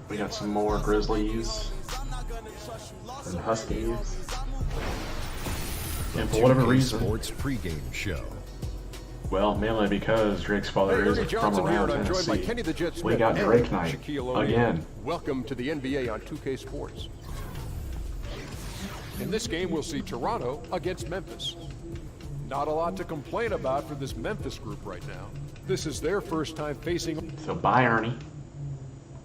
We got some more Grizzlies and Huskies. And for whatever reason, Sports pregame show. well, mainly because Drake's father isn't from around Tennessee, we got Drake night again. Welcome to the NBA on 2K Sports. In this game, we'll see Toronto against Memphis. Not a lot to complain about for this Memphis group right now. This is their first time facing. So bye, Ernie.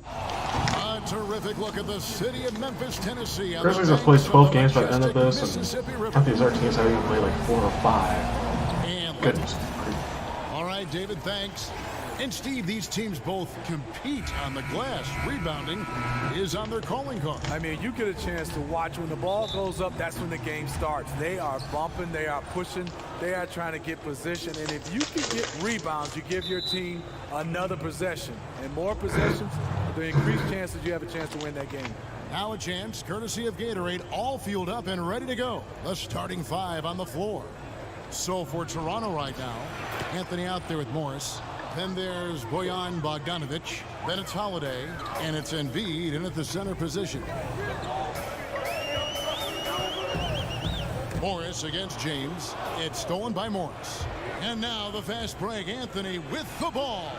A terrific look at the city of Memphis, Tennessee. Grizzlies have played 12 games by the end of this, and I think these other teams have even played like 4 or 5. Goodness. All right, David, thanks. And Steve, these teams both compete on the glass. Rebounding is on their calling card. I mean, you get a chance to watch when the ball goes up, that's when the game starts. They are bumping, they are pushing, they are trying to get position. And if you can get rebounds, you give your team another possession. And more possessions, the increased chances you have a chance to win that game. Now a chance, courtesy of Gatorade, all fueled up and ready to go. The starting 5 on the floor. So for Toronto right now, Anthony out there with Morris. Then there's Bojan Bogdanovic. Then it's Holiday. And it's Embiid in at the center position. Morris against James. It's stolen by Morris. And now the fast break. Anthony with the ball.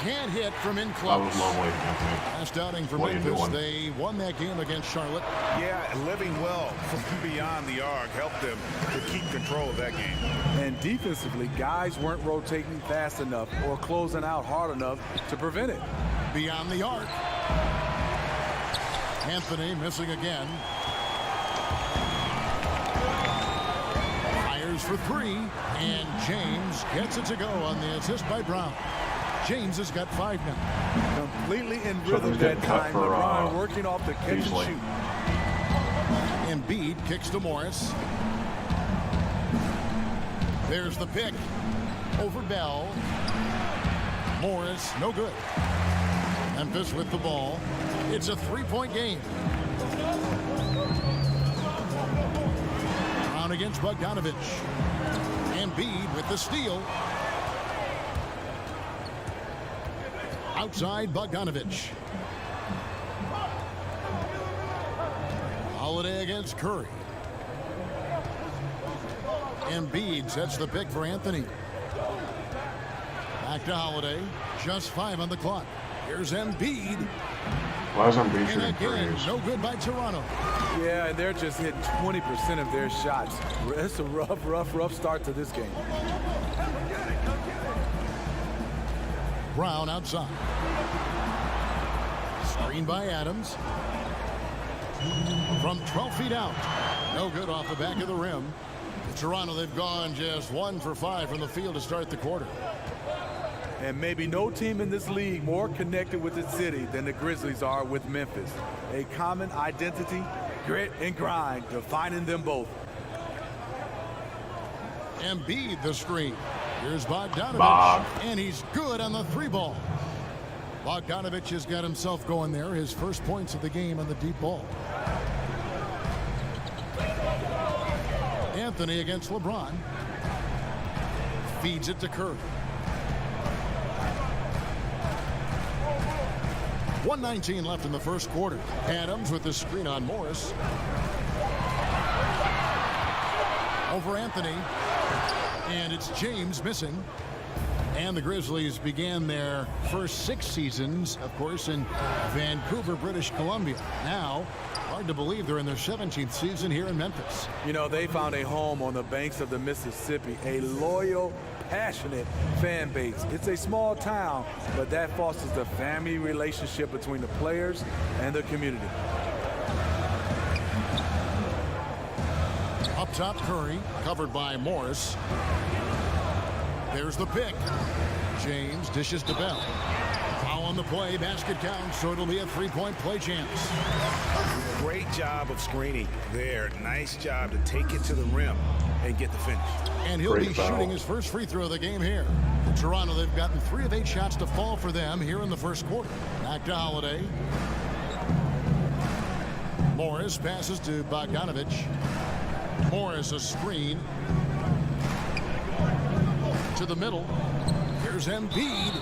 Can't hit from in close. That was a long way to Anthony. Last outing for Memphis. They won that game against Charlotte. Yeah, living well from beyond the arc helped them to keep control of that game. And defensively, guys weren't rotating fast enough or closing out hard enough to prevent it. Beyond the arc. Anthony missing again. Fires for 3. And James gets it to go on the assist by Brown. James has got 5 now. Completely in rhythm that time. LeBron working off the catch and shoot. Embiid kicks to Morris. There's the pick. Over Bell. Morris, no good. Memphis with the ball. It's a 3-point game. Brown against Bogdanovic. Embiid with the steal. Outside Bogdanovic. Holiday against Curry. Embiid sets the pick for Anthony. Back to Holiday. Just 5 on the clock. Here's Embiid. Why was Embiid And shooting again, threes? no good by Toronto. Yeah, they're just hitting 20% of their shots. It's a rough start to this game. Brown outside. Screen by Adams. From 12 feet out. No good off the back of the rim. Toronto, they've gone just 1 for 5 from the field to start the quarter. And maybe no team in this league more connected with its city than the Grizzlies are with Memphis. A common identity, grit, and grind defining them both. Embiid the screen. Here's Bogdanovic. And he's good on the 3-ball. Bogdanovic has got himself going there. His first points of the game on the deep ball. Anthony against LeBron. Feeds it to Curry. 1:19 left in the first quarter. Adams with the screen on Morris. Over Anthony. And it's James missing. And the Grizzlies began their first 6 seasons, of course, in Vancouver, British Columbia. Now, hard to believe they're in their 17th season here in Memphis. You know, they found a home on the banks of the Mississippi, a loyal, passionate fan base. It's a small town, but that fosters the family relationship between the players and the community. Up top, Curry, covered by Morris. There's the pick. James dishes to Bell. Foul on the play, basket count, so it'll be a 3-point play chance. Great job of screening there. Nice job to take it to the rim and get the finish. And he'll be shooting his first free throw of the game here. In Toronto, they've gotten 3 of 8 shots to fall for them here in the first quarter. Back to Holiday. Morris passes to Bogdanovic. Morris a screen. To the middle. Here's Here's Embiid.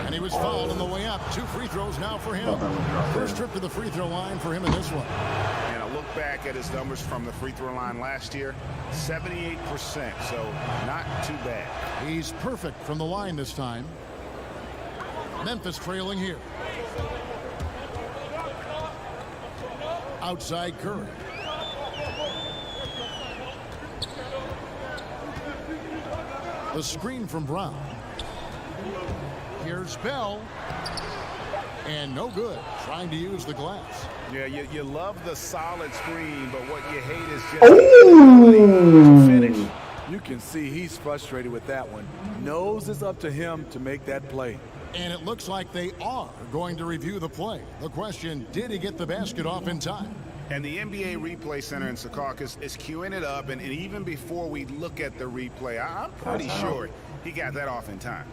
And he was fouled on the way up. 2 free throws now for him. First trip to the free throw line for him in this one. And a look back at his numbers from the free throw line last year, 78%, so not too bad. He's perfect from the line this time. Memphis trailing here. Outside Curry. The screen from Brown. Here's Bell. And no good. Trying to use the glass. Yeah, you love the solid screen, but what you hate is just to finish. You can see he's frustrated with that one. Knows it's up to him to make that play. And it looks like they are going to review the play. The question, did he get the basket off in time? And the NBA Replay Center in Secaucus is queuing it up, and even before we look at the replay, I'm pretty sure he got that off in time.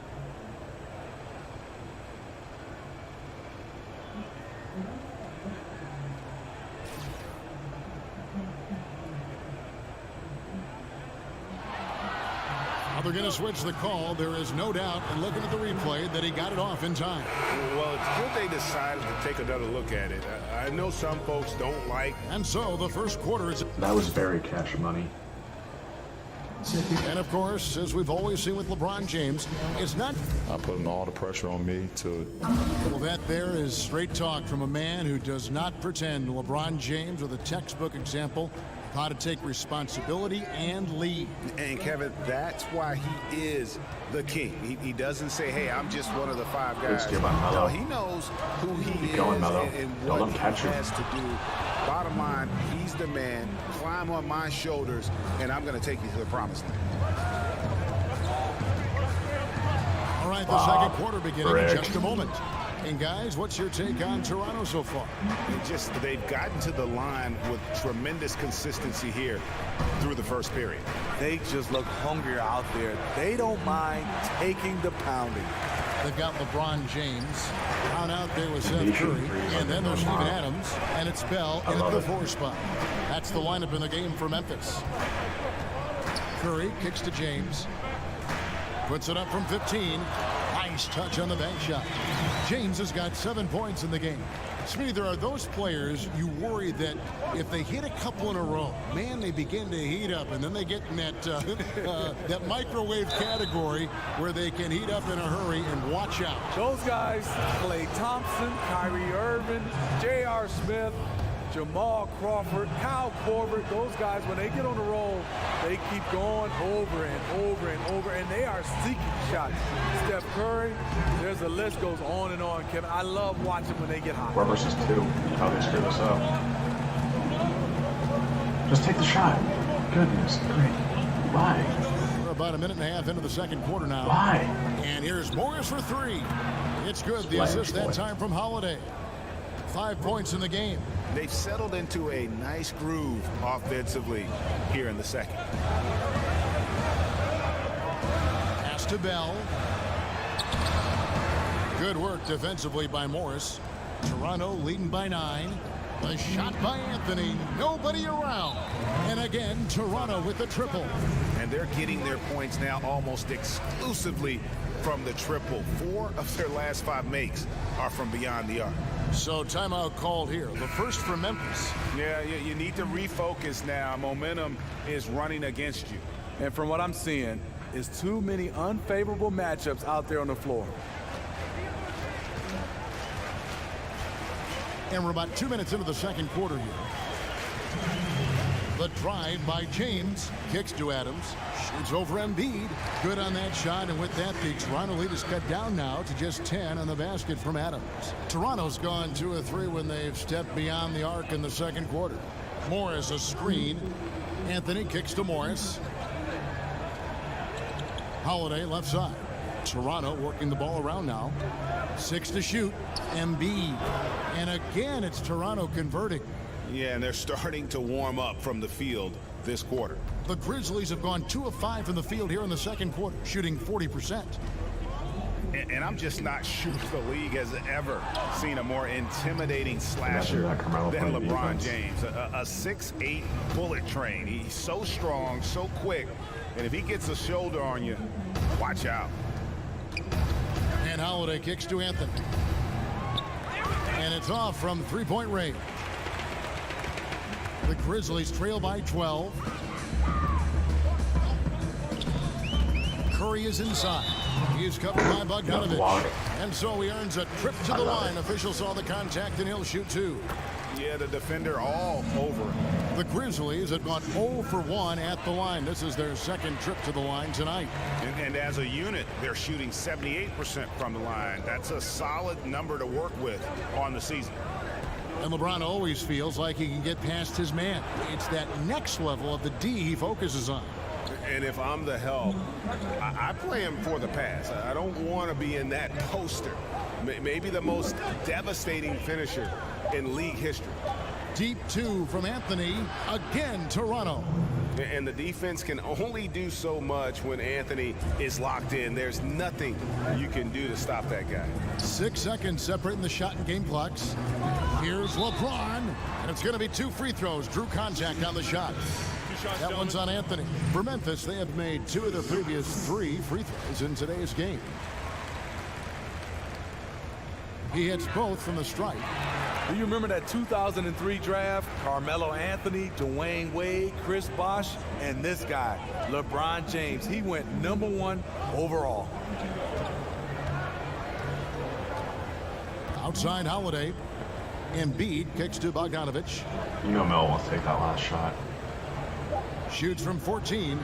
They're going to switch the call. There is no doubt, and looking at the replay, that he got it off in time. Well, it's good they decided to take another look at it. I know some folks don't like. And so the first quarter is... That was very cash money. And of course, as we've always seen with LeBron James, it's not... I'm putting all the pressure on me to... Well, that there is straight talk from a man who does not pretend. LeBron James with a textbook example of how to take responsibility and lead. And Kevin, that's why he is the king. He doesn't say, hey, I'm just one of the 5 guys. No, he knows who he is and what he has to do. Bottom line, he's the man. Climb on my shoulders, and I'm going to take you to the promised land. All right, the second quarter beginning in just a moment. And guys, what's your take on Toronto so far? They've gotten to the line with tremendous consistency here through the first period. They just look hungrier out there. They don't mind taking the pounding. They've got LeBron James down out there with Seth Curry, and then there's Steven Adams, and it's Bell in at the 4 spot. That's the lineup in the game for Memphis. Curry kicks to James, puts it up from 15. Nice touch on the bank shot. James has got 7 points in the game. Smitty, there are those players you worry that if they hit a couple in a row, man, they begin to heat up, and then they get in that that microwave category where they can heat up in a hurry and watch out. Those guys, Klay Thompson, Kyrie Irving, J.R. Smith, Jamal Crawford, Kyle Korver, those guys, when they get on the roll, they keep going over and over and over, and they are seeking shots. Steph Curry, there's a list goes on and on, Kevin. I love watching when they get hot. 4 versus 2. How they screw this up. Just take the shot. Goodness, great. Why? We're about a minute and a half into the second quarter now. Why? And here's Morris for 3. It's good. The assist that time from Holiday. 5 points in the game. They've settled into a nice groove offensively here in the second. Pass to Bell. Good work defensively by Morris. Toronto leading by 9. The shot by Anthony. Nobody around. And again, Toronto with the triple. And they're getting their points now almost exclusively from the triple. 4 of their last 5 makes are from beyond the arc. So timeout called here. The first for Memphis. Yeah, you need to refocus now. Momentum is running against you. And from what I'm seeing, is too many unfavorable matchups out there on the floor. And we're about 2 minutes into the second quarter here. The drive by James. Kicks to Adams. Shoots over Embiid. Good on that shot. And with that, the Toronto lead is cut down now to just 10 on the basket from Adams. Toronto's gone 2 of 3 when they've stepped beyond the arc in the second quarter. Morris a screen. Anthony kicks to Morris. Holiday left side. Toronto working the ball around now. 6 to shoot. Embiid. And again, it's Toronto converting. Yeah, and they're starting to warm up from the field this quarter. The Grizzlies have gone 2 of 5 from the field here in the second quarter, shooting 40%. And I'm just not sure the league has ever seen a more intimidating slasher than LeBron James. A 6'8" bullet train. He's so strong, so quick, and if he gets a shoulder on you, watch out. And Holiday kicks to Anthony. And it's off from three-point range. The Grizzlies trail by 12. Curry is inside. He is covered by Bogdanovich. And so he earns a trip to the line. Officials saw the contact, and he'll shoot two. Yeah, the defender all over. The Grizzlies have gone 0 for 1 at the line. This is their second trip to the line tonight. And as a unit, they're shooting 78% from the line. That's a solid number to work with on the season. And LeBron always feels like he can get past his man. It's that next level of the D he focuses on. And if I'm the help, I play him for the pass. I don't want to be in that poster. Maybe the most devastating finisher in league history. Deep two from Anthony. Again, Toronto. And the defense can only do so much when Anthony is locked in. There's nothing you can do to stop that guy. 6 seconds separating the shot and game clocks. Here's LeBron. And it's going to be 2 free throws. Drew contact on the shot. That one's on Anthony. For Memphis, they have made 2 of their previous 3 free throws in today's game. He hits both from the stripe. Do you remember that 2003 draft? Carmelo Anthony, Dwayne Wade, Chris Bosh, and this guy, LeBron James. He went #1 overall. Outside Holiday. Embiid kicks to Bogdanovich. You know Mel wants to take that last shot. Shoots from 14.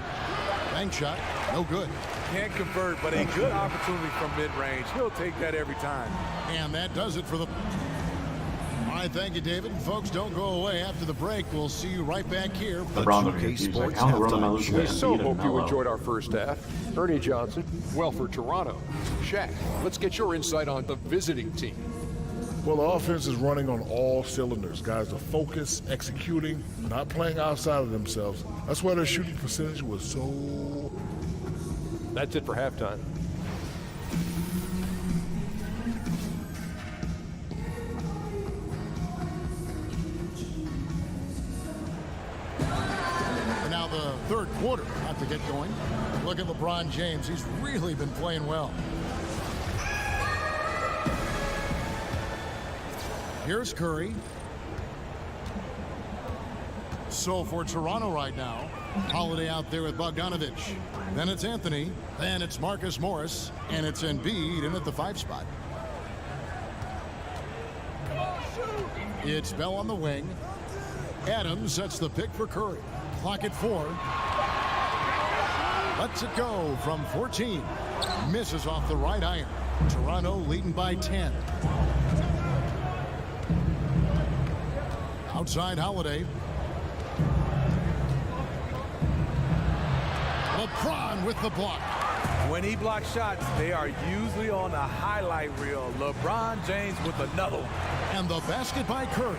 Bank shot. No good. Can't convert, but a good opportunity from mid-range. He'll take that every time. And that does it for the... All right, thank you, David. Folks, don't go away after the break. We'll see you right back here. LeBron looking confused. Like, how in the world am I losing We to so Embiid and hope you Melo? enjoyed our first half. Ernie Johnson, well for Toronto. Shaq, let's get your insight on the visiting team. Well, the offense is running on all cylinders. Guys are focused, executing, not playing outside of themselves. That's why their shooting percentage was so... That's it for halftime. And now the third quarter about to get going. Look at LeBron James. He's really been playing well. Here's Curry. So for Toronto right now, Holiday out there with Bogdanovich. Then it's Anthony. Then it's Marcus Morris. And it's Embiid in at the 5 spot. It's Bell on the wing. Adams sets the pick for Curry. Clock at 4. Lets it go from 14. Misses off the right iron. Toronto leading by 10. Outside Holiday. LeBron with the block. When he blocks shots, they are usually on the highlight reel. LeBron James with another one. And the basket by Curry.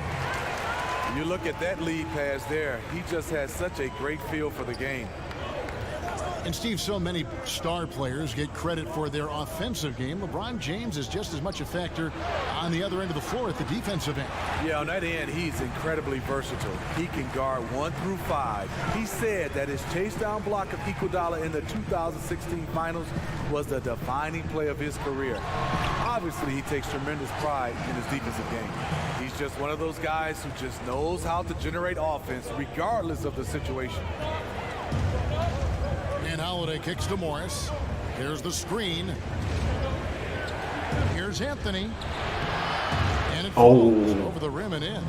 You look at that lead pass there. He just has such a great feel for the game. And Steve, so many star players get credit for their offensive game. LeBron James is just as much a factor on the other end of the floor at the defensive end. Yeah, on that end, he's incredibly versatile. He can guard 1 through 5. He said that his chase down block of Iguodala in the 2016 finals was the defining play of his career. Obviously, he takes tremendous pride in his defensive game. He's just one of those guys who just knows how to generate offense regardless of the situation. And Holiday kicks to Morris. Here's the screen. Here's Anthony. And it falls over the rim and in.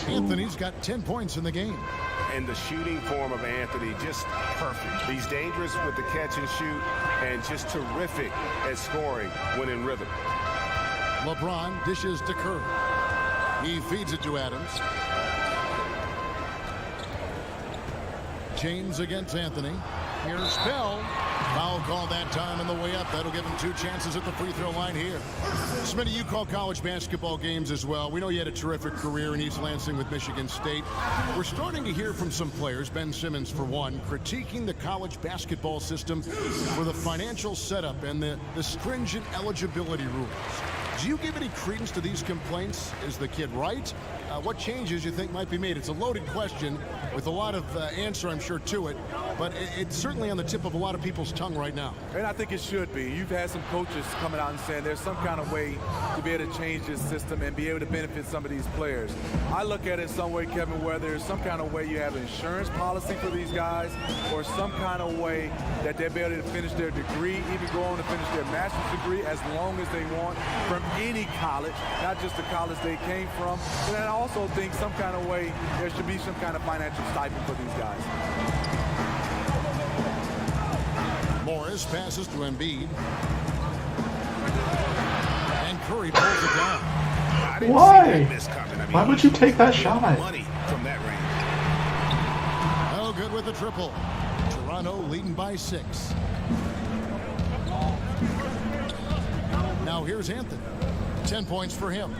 Anthony's got 10 points in the game. And the shooting form of Anthony, just perfect. He's dangerous with the catch and shoot and just terrific at scoring when in rhythm. LeBron dishes to Curry. He feeds it to Adams. James against Anthony. Here's Bell. Foul call that time on the way up. That'll give him 2 chances at the free throw line here. Smitty, you call college basketball games as well. We know you had a terrific career in East Lansing with Michigan State. We're starting to hear from some players, Ben Simmons for one, critiquing the college basketball system for the financial setup and the stringent eligibility rules. Do you give any credence to these complaints? Is the kid right? What changes you think might be made? It's a loaded question with a lot of answer, I'm sure, to it. But it's certainly on the tip of a lot of people's tongue right now. And I think it should be. You've had some coaches coming out and saying there's some kind of way to be able to change this system and be able to benefit some of these players. I look at it some way, Kevin, where there's some kind of way you have an insurance policy for these guys, or some kind of way that they'll be able to finish their degree, even go on to finish their master's degree as long as they want from any college, not just the college they came from. And I also think some kind of way there should be some kind of financial stipend for these guys. Morris passes to Embiid. And Curry pulls it down. Why? Why would you take that shot? Money from that range. Oh, good with the triple. Toronto leading by 6. Now here's Anthony. 10 points for him.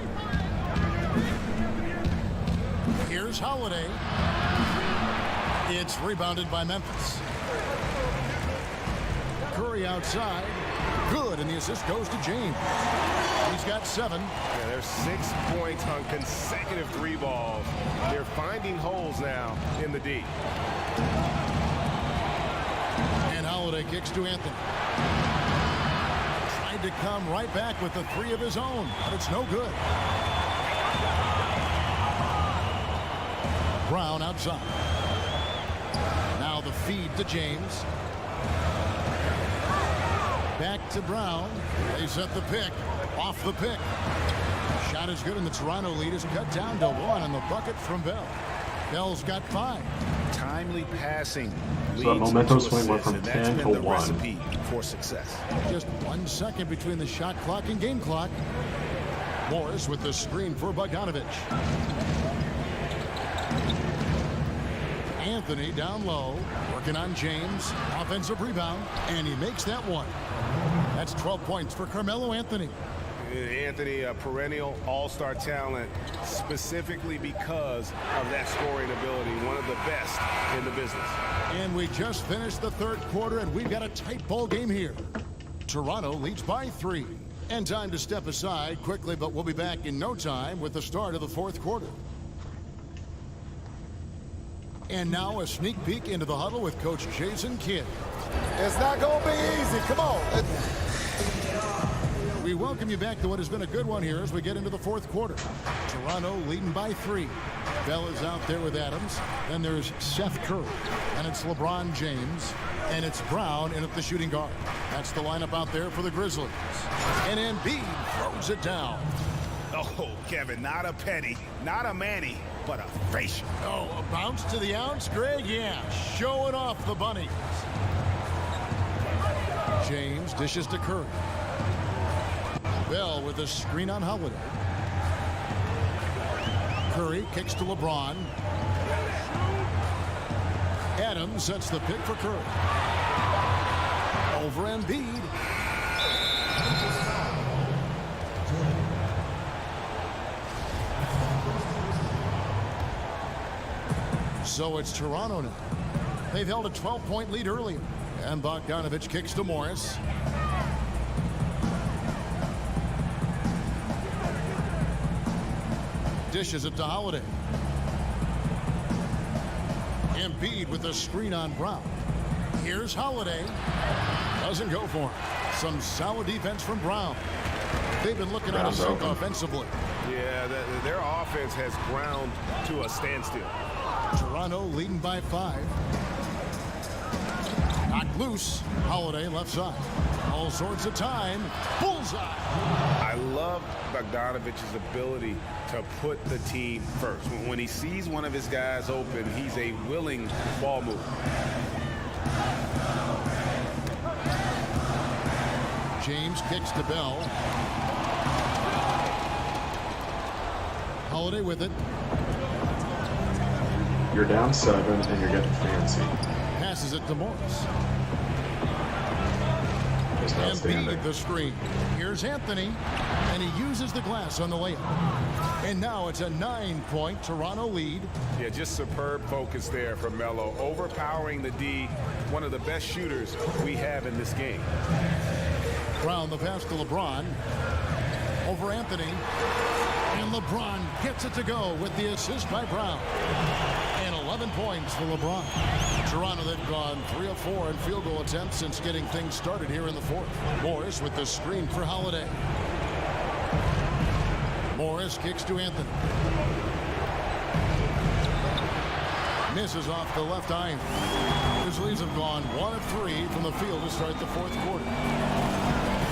Here's Holiday. It's rebounded by Memphis. Curry outside. Good, and the assist goes to James. He's got 7. Yeah, there's 6 points on consecutive 3 balls. They're finding holes now in the D. And Holiday kicks to Anthony. Tried to come right back with the 3 of his own, but it's no good. Brown outside. Now the feed to James. Back to Brown. They set the pick. Off the pick. Shot is good, and the Toronto lead is cut down to 1 on the bucket from Bell. Bell's got 5. Timely passing So that leads momentum to swing went assists, from and that's 10 been to the 1. recipe for success. Just 1 second between the shot clock and game clock. Morris with the screen for Bogdanovich. Anthony down low, working on James. Offensive rebound, and he makes that one. That's 12 points for Carmelo Anthony. Anthony, a perennial all-star talent, specifically because of that scoring ability, one of the best in the business. And we just finished the 3rd quarter, and we've got a tight ball game here. Toronto leads by 3. And time to step aside quickly, but we'll be back in no time with the start of the 4th quarter. And now a sneak peek into the huddle with Coach Jason Kidd. It's not going to be easy. Come on. We welcome you back to what has been a good one here as we get into the 4th quarter. Toronto leading by 3. Bell is out there with Adams. Then there's Seth Curry. And it's LeBron James. And it's Brown in at the shooting guard. That's the lineup out there for the Grizzlies. And Embiid throws it down. Oh, Kevin, not a penny, not a Manny, but a facial. Oh, a bounce to the ounce, Greg? Yeah, showing off the bunnies. James dishes to Curry. Bell with a screen on Holiday. Curry kicks to LeBron. Adams sets the pick for Curry. Over Embiid. So it's Toronto now. They've held a 12-point lead earlier. And Bogdanovich kicks to Morris. Dishes it to Holiday. Embiid with a screen on Brown. Here's Holiday. Doesn't go for him. Some solid defense from Brown. They've been looking at us offensively. Yeah, their offense has ground to a standstill. Toronto leading by 5. Knocked loose. Holiday left side. All sorts of time. Bullseye. I love Bogdanovich's ability to put the team first. When he sees one of his guys open, he's a willing ball mover. James kicks to Bell. Holiday with it. You're down 7 and you're getting fancy. Passes it to Morris. Just outstanding. Embiid the screen. Here's Anthony, and he uses the glass on the layup. And now it's a 9-point Toronto lead. Yeah, just superb focus there from Melo, overpowering the D, one of the best shooters we have in this game. Brown the pass to LeBron. over Anthony. And LeBron gets it to go with the assist by Brown. And 11 points for LeBron. Toronto, they've gone 3 of 4 in field goal attempts since getting things started here in the fourth. Morris with the screen for Holiday. Morris kicks to Anthony. Misses off the left eye. Grizzlies have gone 1 of 3 from the field to start the fourth quarter.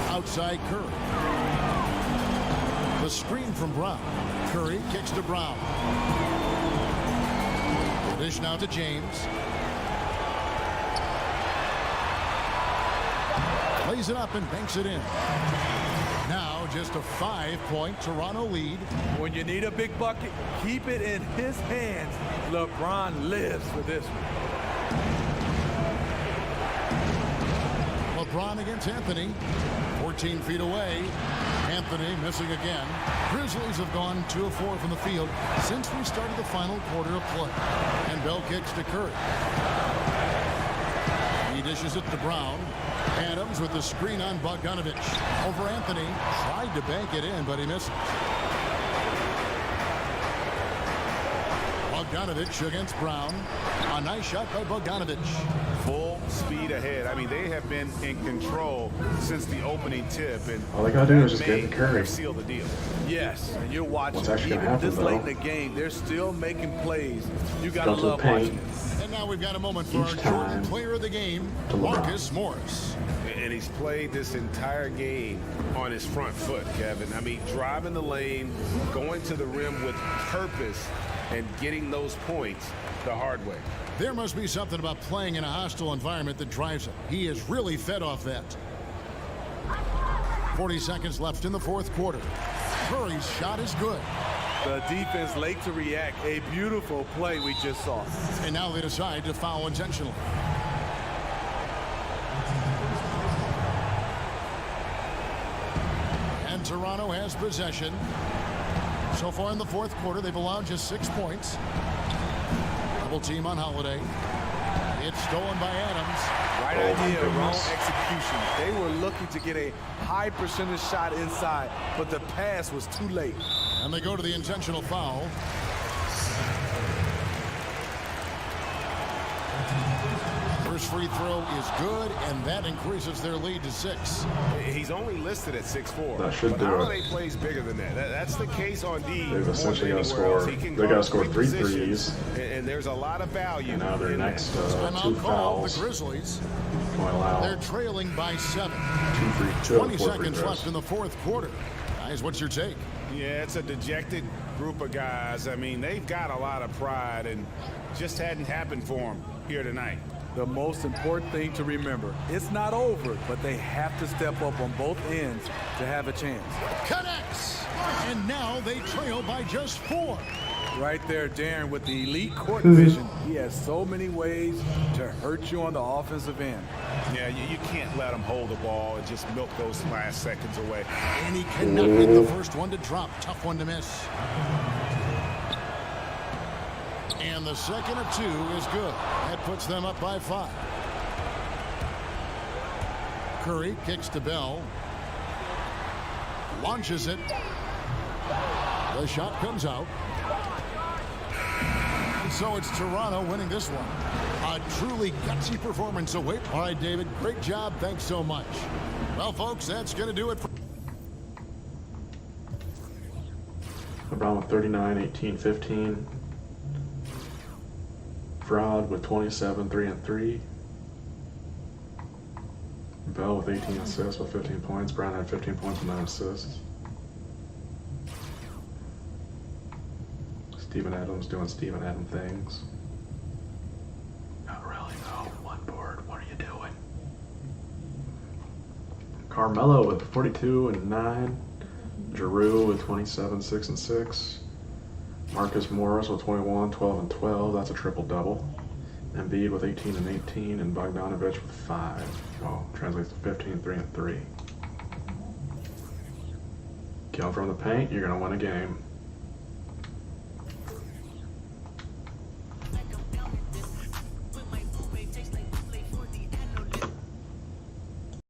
Outside Curry. The screen from Brown. Curry kicks to Brown. The dish now to James. Lays it up and banks it in. Now just a 5-point Toronto lead. When you need a big bucket, keep it in his hands. LeBron lives for this one. LeBron against Anthony. 14 feet away. Anthony missing again. Grizzlies have gone 2 of 4 from the field since we started the final quarter of play. And Bell kicks to Curry. He dishes it to Brown. Adams with the screen on Bogdanovich. Over Anthony. Tried to bank it in, but he missed. Bogdanovich against Brown. A nice shot by Bogdanovich. Full speed ahead. I mean, they have been in control since the opening tip, and all they gotta do is just get the Curry. Seal the deal. Yes, and you're watching. What's actually even gonna happen, this late in though? the game, they're still making plays. You gotta Go to the love paint. watching it. And now we've got a moment for Each our time Jordan player of the game, to LeBron. Marcus Morris. And he's played this entire game on his front foot, Kevin. I mean, driving the lane, going to the rim with purpose, and getting those points the hard way. There must be something about playing in a hostile environment that drives him. He is really fed off that. 40 seconds left in the fourth quarter. Curry's shot is good. The defense late to react. A beautiful play we just saw. And now they decide to foul intentionally. And Toronto has possession. So far in the fourth quarter, they've allowed just 6 points. Double team on Holiday. It's stolen by Adams. Right idea, wrong execution. They were looking to get a high percentage shot inside, but the pass was too late. And they go to the intentional foul. First free throw is good, and that increases their lead to 6. He's only listed at 6'4". That should but do it. Holiday plays bigger than that. That's the case on D. They've essentially got to more than score. anywhere else. He can They got to guard score 3 positions, threes. and there's a lot of value. And now their in next that. 2 Timeout call, the fouls. Grizzlies. Going allow They're trailing by 7. 2 20 free seconds throws. left in the fourth quarter. Guys, what's your take? Yeah, it's a dejected group of guys. I mean, they've got a lot of pride, and just hadn't happened for them here tonight. The most important thing to remember, it's not over, but they have to step up on both ends to have a chance. Connects! And now they trail by just 4. Right there, Darren, with the elite court vision. He has so many ways to hurt you on the offensive end. Yeah, you can't let them hold the ball and just milk those last seconds away. And he cannot hit the first one to drop. Tough one to miss. And the second of 2 is good. That puts them up by 5. Curry kicks to Bell. Launches it. The shot comes out. And so it's Toronto winning this one. A truly gutsy performance away. All right, David, great job. Thanks so much. Well, folks, that's going to do it for... LeBron with 39, 18, 15. Fraud with 27, 3 and 3. Bell with 18 assists with 15 points. Brown had 15 points with 9 assists. Steven Adams doing Steven Adams things. Not really, though. One board. What are you doing? Carmelo with 42 and 9. Giroux with 27, 6 and 6. Marcus Morris with 21, 12 and 12. That's a triple-double. Embiid with 18 and 18, and Bogdanovich with 5. Well, translates to 15, 3 and 3. Kill from the paint, you're going to win a game.